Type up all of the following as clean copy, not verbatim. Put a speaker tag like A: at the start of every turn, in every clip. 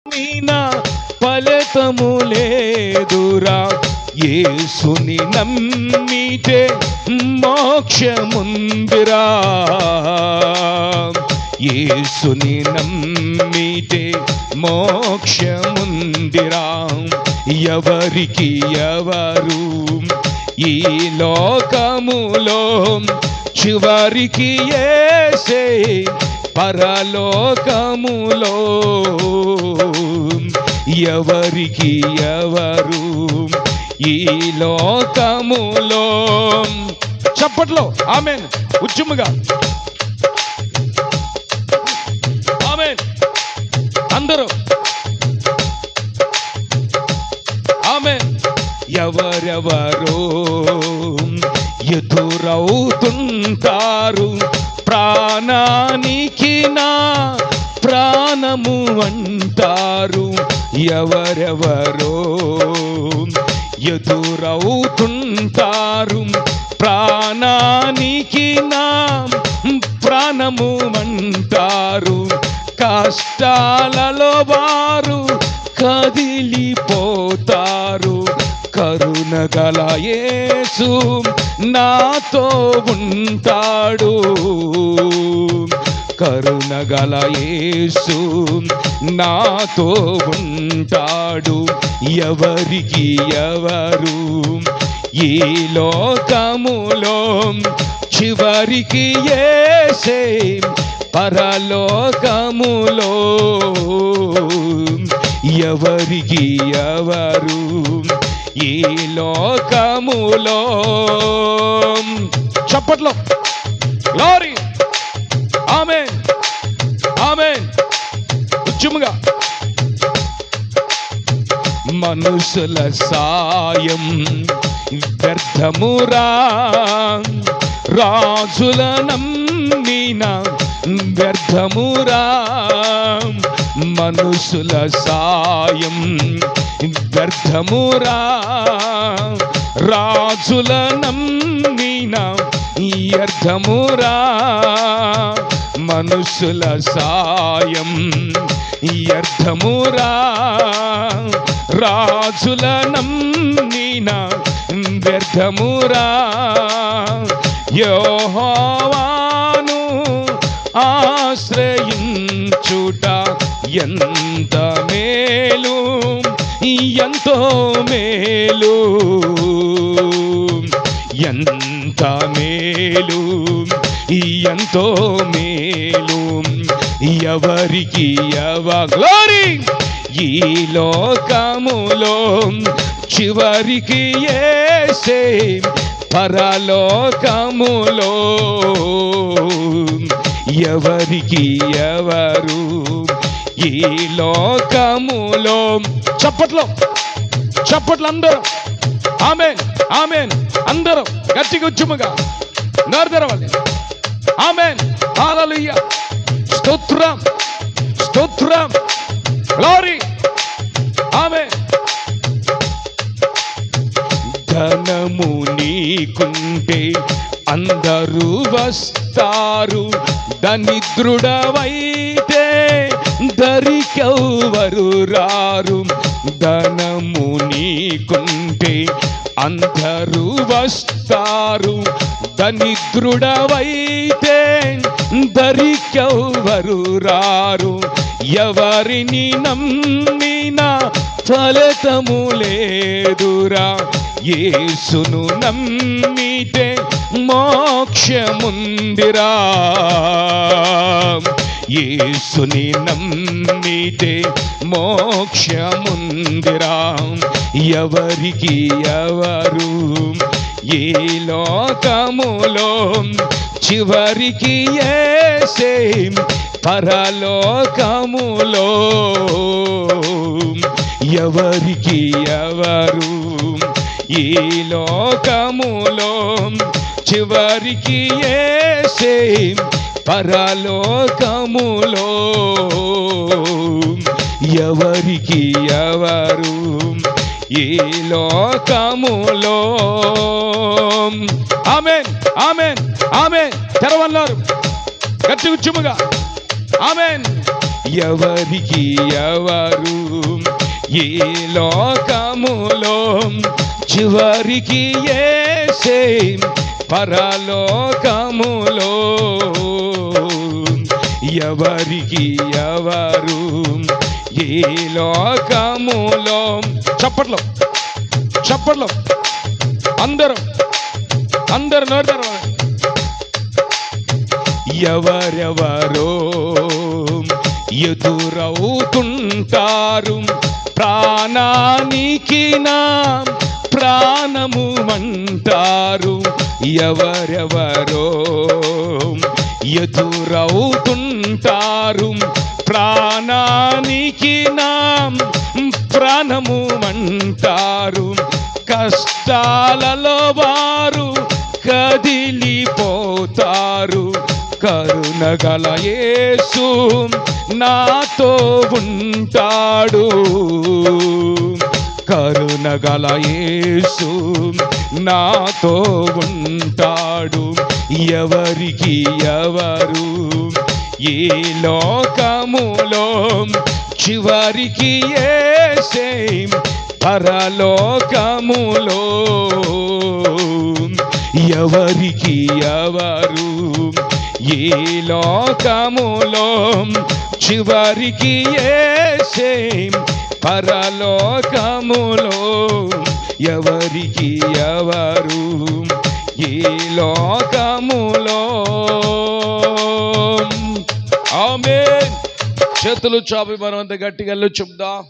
A: మీనా ఫలితము లేదురా, యేసుని నమ్మితే మోక్షముందిరా, యేసుని నమ్మితే మోక్షముందిరా. ఎవరికి ఎవరు ఈ లోకములో, చివరికి యేసే పరలోకములో. ఎవరికి ఎవరు ఈ లోకములో. చప్పట్లో ఆమేన్, ఉజ్జుముగా ఆమేన్ అందరూ ఆమేన్. ఎవరెవరో ఎదురవుతుంటారు, ప్రాణానికి నా ప్రాణము అంటారు. ఎవరెవరో ఎదురవుతుంటారు, ప్రాణానికి నా ప్రాణము అంటారు. కష్టాలలో వారు కదిలిపోతారు, కరుణగల యేసు నాతో ఉంటాడు, కరుణగల యేసు నాతో ఉంటాడు. ఎవరికి ఎవరు ఈ లోకములో, చివరికి యేసే పరలోకములో. ఎవరికి ఎవరు ఈ లోకములో. చప్పట్లో గ్లోరీ ఆమేన్ ఆమేన్ ఉజ్జుముగా. మనుషుల సాయం వ్యర్థమురా, రాజుల నమ్మిన వ్యర్థమురా. మనుషుల సాయం వ్యర్థమురా, రాజుల నమ్మిన వ్యర్థమురా. మనుషుల సాయం వ్యర్థమురా, రాజుల నమ్మిన వ్యర్థమురా. యెహోవాను ఆశ్రయించుట ఎంత మేలు, ఎంతో మేలు, ఎంత మేలు, ఎంతో మేలు. ఎవరికి గ్లోరీ ఈ లోకములో, చివరికి యేసే పరలోకములో. ఎవరికి ఎవరు ఈ లోకములో. చప్పట్లో చప్పట్లు అందరూ ఆమేన్ ఆమేన్ అందరూ గట్టిగా ఉజ్జుముగా నోరు తెరవాలి. ఆమేన్ హల్లెలూయా స్తోత్రం స్తోత్రం గ్లోరీ ఆమేన్. ధనము నీకుంటే అందరూ వస్తారు, దరిద్రుడవైతే దరికెవ్వరు రారు. ధనము నీకుంటే అందరూ వస్తారు, దరిద్రుడవైతే దరికెవ్వరు రారు. ఎవరిని నమ్మినా ఫలితము లేదురా, యేసును నమ్మితే మోక్షముందిరా, యేసుని నమ్మితే మోక్షముందిరా. ఎవరికి ఎవరు ఈ లోకములో, చివరికి యేసే పరలోకములో. ఎవరికి ఎవరు ఈ లోకములో, చివరికి యేసే పరలోకములో. ఎవరికి ఎవరు ఈ లోకములో. ఆమేన్ ఆమేన్ ఆమేన్ తెరవన్నారు గట్టి ఉచ్చుముగా ఆమేన్. ఎవరికి ఎవరు ఈ లోకములో, చివరికి యేసే పరలోకములో. ఎవరికి ఎవరు ఈ లోకములో. చప్పట్లో చప్పట్లో అందరూ నోరు తెరవండి. ఎవరెవరో ఎదురవుతుంటారు, ప్రాణానికి నా ప్రాణము అంటారు. ఎవరెవరో ఎదురవుతుంటారు, ప్రాణానికి నా ప్రాణము అంటారు. కష్టాలలో వారు కదిలిపోతారు, కరుణగల యేసు నాతో ఉంటాడు. కరుణగల యేసు నాతో ఉంటాడు. ఎవరికి ఎవరు ఈ లోకములో, చివరికి యేసే పరలోకములో. ఎవరికి ఎవరు ఈ లోకములో, చివరికి యేసే పరలోకములో. ఎవరికి ఎవరు ఈ లోకములో. ఆమేన్. చేతులు చాపి మనం అంత గట్టిగా చెప్దాం.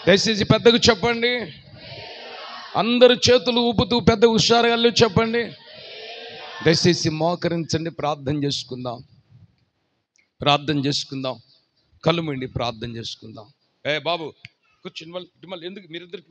A: దయచేసి పెద్దగా చెప్పండి. అందరు చేతులు ఊపుతూ పెద్ద హుషారుగా చెప్పండి. దయచేసి మోకరించండి. ప్రార్థన చేసుకుందాం. కళ్ళు మూయండి, ప్రార్థన చేసుకుందాం. బాబు కూర్చుని మళ్ళీ ఎందుకు మీరిద్దరికి